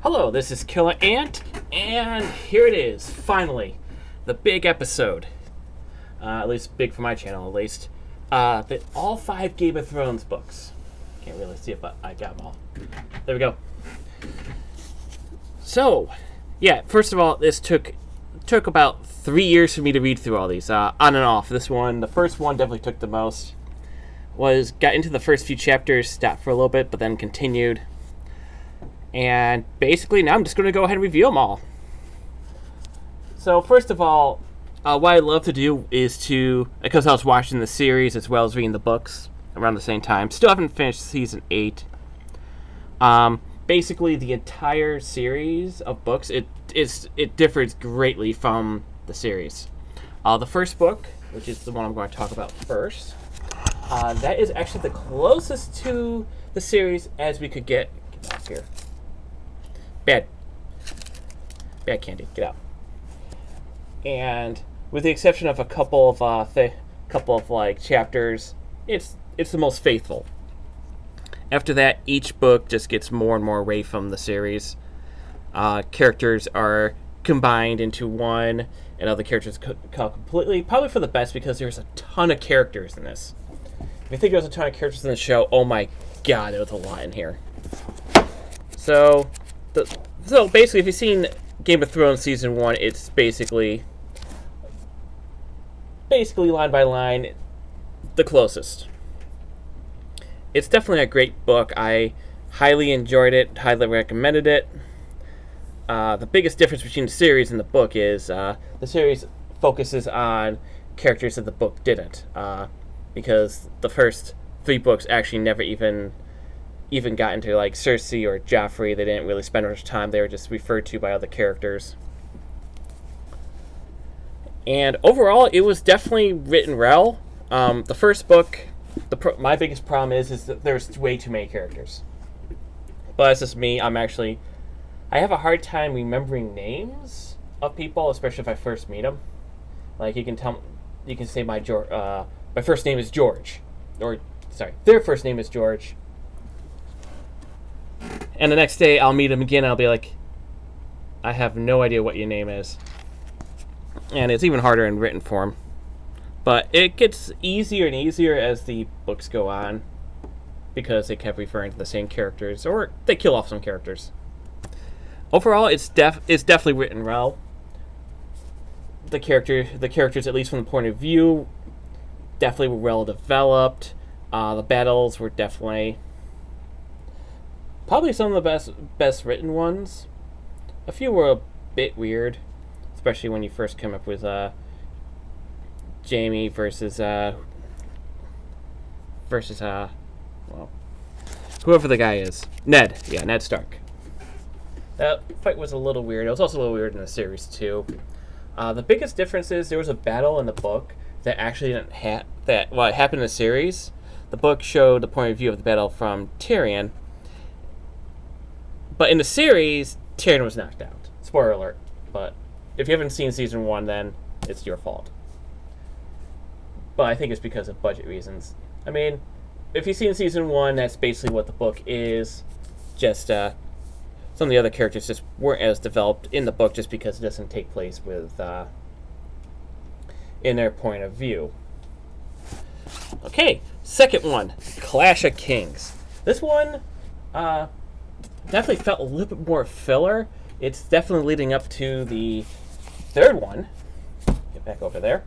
Hello, this is Killer Ant, and here it is, finally, the big episode. At least big for my channel, at least. All 5 Game of Thrones books. Can't really see it, but I got them all. There we go. So, yeah, first of all, this took about 3 years for me to read through all these, on and off. The first one definitely took the most. Got into the first few chapters, stopped for a little bit, but then continued. And basically now I'm just going to go ahead and review them all. So first of all, what I love to do is because I was watching the series as well as reading the books around the same time. Still haven't finished season 8. Basically the entire series of books, it differs greatly from the series. The first book, which is the one I'm going to talk about first, that is actually the closest to the series as we could get. Get off here. Bad candy. Get out. And with the exception of a couple of chapters, it's the most faithful. After that, each book just gets more and more away from the series. Characters are combined into one, and other characters completely. Probably for the best because there's a ton of characters in this. If you think there's a ton of characters in the show, oh my god, there was a lot in here. So basically, if you've seen Game of Thrones Season 1, it's basically line by line the closest. It's definitely a great book. I highly enjoyed it, highly recommended it. The biggest difference between the series and the book is the series focuses on characters that the book didn't. Because the first 3 books actually never even got into like Cersei or Joffrey. They didn't really spend much time. They were just referred to by other characters. And overall, it was definitely written well. The first book, my biggest problem is that there's way too many characters. But that's just me. I have a hard time remembering names of people, especially if I first meet them. Like you can say my first name is George, or sorry, their first name is George. And the next day, I'll meet him again, and I'll be like, I have no idea what your name is. And it's even harder in written form. But it gets easier and easier as the books go on, because they kept referring to the same characters, or they kill off some characters. Overall, it's definitely written well. The characters, at least from the point of view, definitely were well developed. The battles were definitely probably some of the best written ones. A few were a bit weird, especially when you first come up with Jaime versus whoever the guy is. Ned. Yeah, Ned Stark. That fight was a little weird. It was also a little weird in the series too. The biggest difference is there was a battle in the book that actually didn't it happened in the series. The book showed the point of view of the battle from Tyrion. But in the series, Tyrion was knocked out. Spoiler alert. But if you haven't seen Season 1, then it's your fault. But I think it's because of budget reasons. I mean, if you've seen Season 1, that's basically what the book is. Just, some of the other characters just weren't as developed in the book just because it doesn't take place in their point of view. Okay, second one, Clash of Kings. This one, definitely felt a little bit more filler. It's definitely leading up to the third one. Get back over there.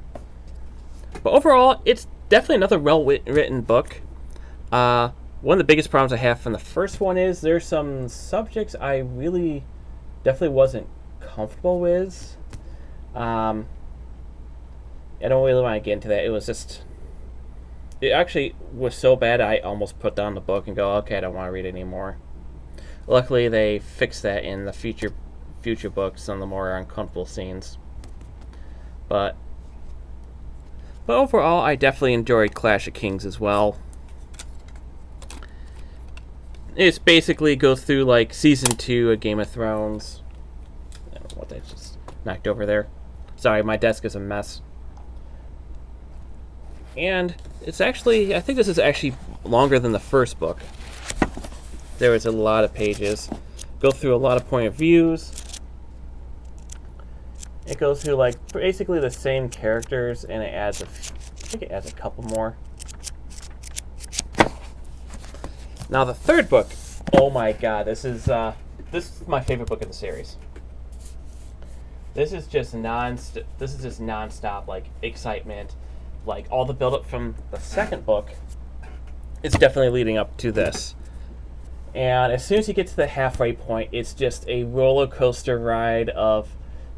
But overall, it's definitely another well-written book. One of the biggest problems I have from the first one is there's some subjects I really definitely wasn't comfortable with. I don't really want to get into that. It actually was so bad I almost put down the book and go, okay, I don't want to read it anymore. Luckily, they fixed that in the future books on the more uncomfortable scenes. But overall, I definitely enjoyed Clash of Kings as well. It basically goes through like Season 2 of Game of Thrones. I don't know what that just knocked over there. Sorry, my desk is a mess. And it's actually, I think this is actually longer than the first book. There was a lot of pages. go through a lot of point of views. It goes through like basically the same characters, and it adds I think it adds a couple more. Now the third book, oh my god, this is my favorite book in the series. This is just nonstop like excitement, like all the build up from the second book. It's definitely leading up to this. And as soon as you get to the halfway point, it's just a roller coaster ride of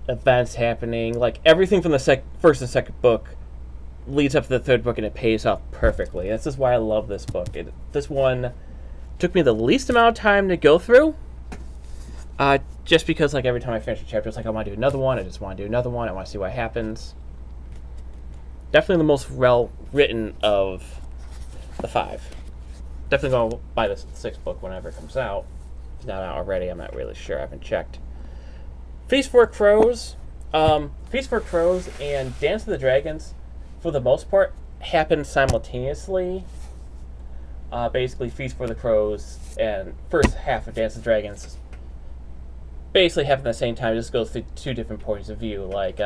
events happening. Like everything from the first and second book leads up to the third book, and it pays off perfectly. This is why I love this book. This one took me the least amount of time to go through. Just because like every time I finish a chapter, it's like I want to do another one. I just want to do another one. I want to see what happens. Definitely the most well written of the 5. Definitely going to buy the 6th book whenever it comes out. If it's not out already, I'm not really sure. I haven't checked. Feast for Crows. Feast for Crows and Dance of the Dragons, for the most part, happen simultaneously. Basically, Feast for the Crows and first half of Dance of the Dragons basically happen at the same time. It just goes through 2 different points of view. Like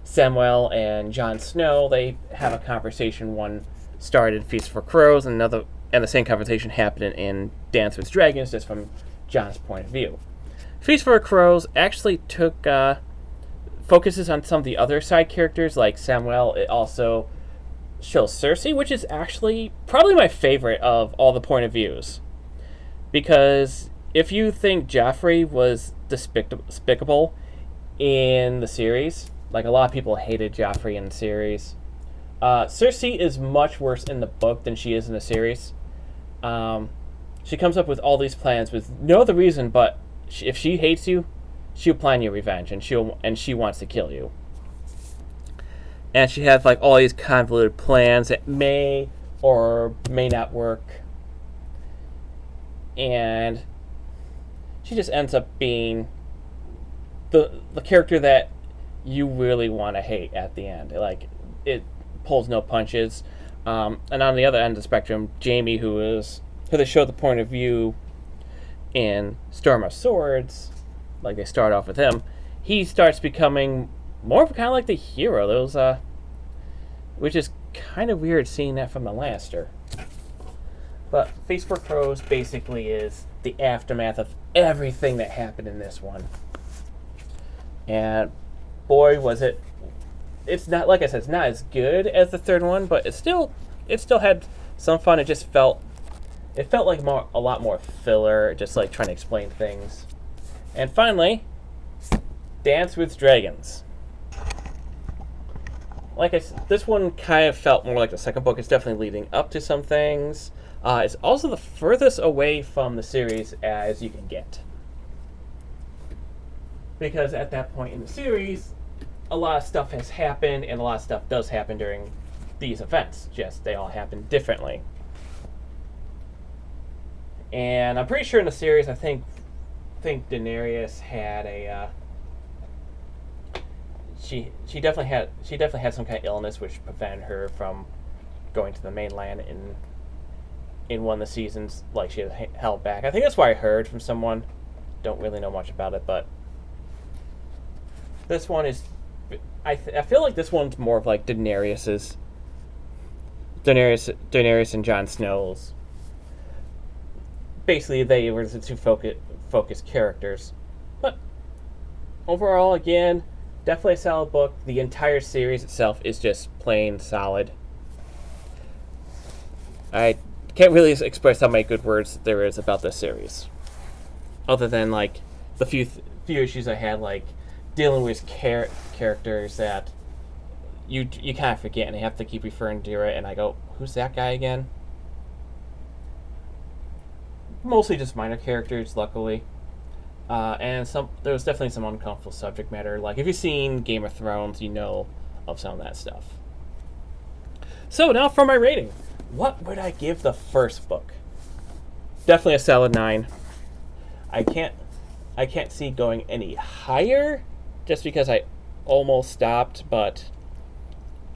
Samuel and Jon Snow, they have a conversation. One started in Feast for Crows, and the same conversation happened in Dance with Dragons, just from Jon's point of view. Feast for Crows actually focuses on some of the other side characters, like Samuel. It also shows Cersei, which is actually probably my favorite of all the point of views. Because if you think Joffrey was despicable in the series, like a lot of people hated Joffrey in the series, Cersei is much worse in the book than she is in the series. She comes up with all these plans with no other reason but if she hates you, she'll plan your revenge, and she wants to kill you. And she has like all these convoluted plans that may or may not work. And she just ends up being the character that you really want to hate at the end. Like, it pulls no punches. And on the other end of the spectrum, Jaime, who they show the point of view in Storm of Swords, like they start off with him, he starts becoming more of kind of like the hero. Which is kind of weird seeing that from the Lannister. But Feast for Crows basically is the aftermath of everything that happened in this one. And boy, was it. It's not, like I said, it's not as good as the third one, but it still had some fun. It just felt like a lot more filler, just like trying to explain things. And finally, Dance with Dragons. Like I said, this one kind of felt more like the second book. It's definitely leading up to some things. It's also the furthest away from the series as you can get. Because at that point in the series, a lot of stuff has happened, and a lot of stuff does happen during these events. Just they all happen differently. And I'm pretty sure in the series, I think Daenerys had a she definitely had some kind of illness which prevented her from going to the mainland in one of the seasons. Like, she was held back. I think that's why I heard from someone. Don't really know much about it, but this one is. I feel like this one's more of like Daenerys and Jon Snow's. Basically, they were the 2 focused characters. But overall, again, definitely a solid book. The entire series itself is just plain solid. I can't really express how many good words there is about this series. Other than, like, the few issues I had, like, dealing with characters that you kind of forget, and I have to keep referring to it, and I go, who's that guy again? Mostly just minor characters, luckily. And there was definitely some uncomfortable subject matter. Like, if you've seen Game of Thrones, you know of some of that stuff. So, now for my rating. What would I give the first book? Definitely a solid 9. I can't see going any higher, just because I almost stopped, but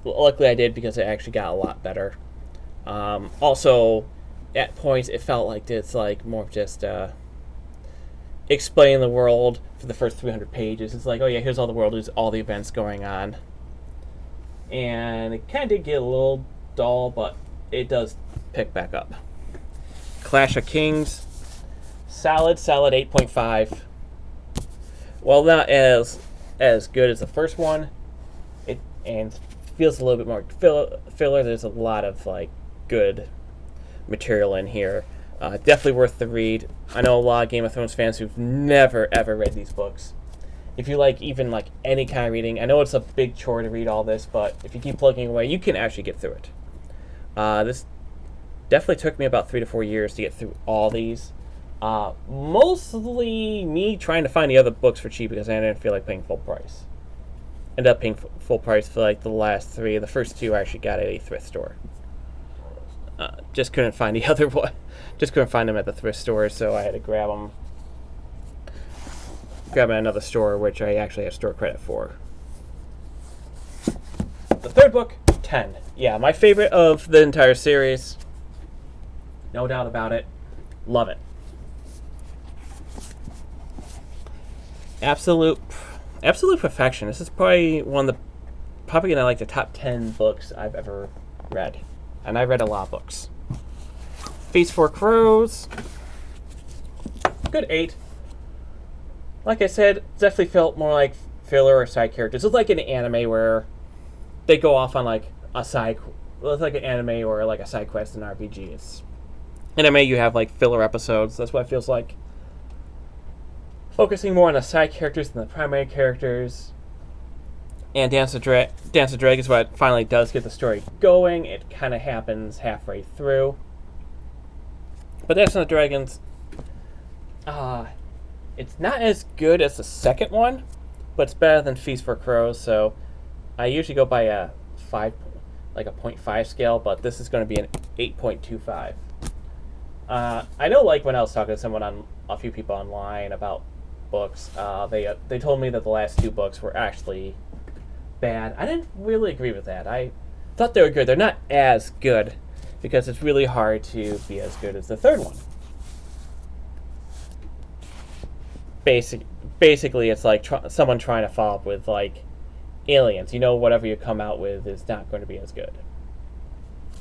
luckily I did, because it actually got a lot better. Also, at points, it felt like it's like more of just explain the world for the first 300 pages. It's like, oh yeah, here's all the world, here's all the events going on. And it kind of did get a little dull, but it does pick back up. Clash of Kings, solid 8.5. Well, not as good as the first one. It and feels a little bit more filler. There's a lot of like good material in here. Definitely worth the read. I know a lot of Game of Thrones fans who've never ever read these books. If you like even like any kind of reading, I know it's a big chore to read all this, but if you keep plugging away, you can actually get through it. This definitely took me about 3 to 4 years to get through all these. Mostly me trying to find the other books for cheap because I didn't feel like paying full price. Ended up paying full price for like the last 3. The first 2 I actually got at a thrift store. Just couldn't find the other one. Just couldn't find them at the thrift store, so I had to grab them at another store, which I actually have store credit for. The third book, 10. Yeah, my favorite of the entire series. No doubt about it. Love it. Absolute perfection. This is probably probably gonna like the top 10 books I've ever read, and I read a lot of books. Feast for Crows, good 8. Like I said, definitely felt more like filler or side characters. It's like an anime where they go off on like a side. It's like an anime or like a side quest in RPG. It's anime. You have like filler episodes. That's what it feels like. Focusing more on the side characters than the primary characters. And Dance of Dragons is what finally does get the story going. It kind of happens halfway through. But Dance of Dragons, it's not as good as the second one, but it's better than Feast for Crows. So I usually go by a 0.5 scale, but this is going to be an 8.25. I know, like when I was talking to a few people online about books, they told me that the last 2 books were actually bad. I didn't really agree with that. I thought they were good. They're not as good because it's really hard to be as good as the third one. Basically, it's like someone trying to follow up with like Aliens. You know, whatever you come out with is not going to be as good.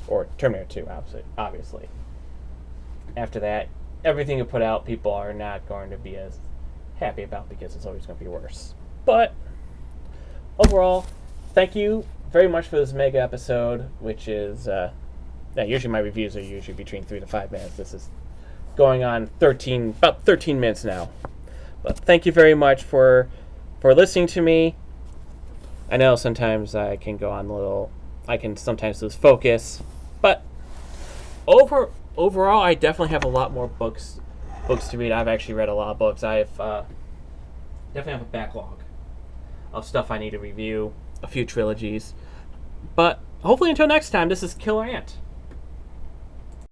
Or Terminator 2, obviously. After that, everything you put out, people are not going to be as happy about because it's always going to be worse. But overall, thank you very much for this mega episode, which is usually my reviews are usually between 3 to 5 minutes. This is going on about 13 minutes now. But thank you very much for listening to me. I know sometimes I can sometimes lose focus, but overall, I definitely have a lot more books to read. I've actually read a lot of books. I've definitely have a backlog of stuff I need to review, a few trilogies. But hopefully until next time, this is Killer Ant.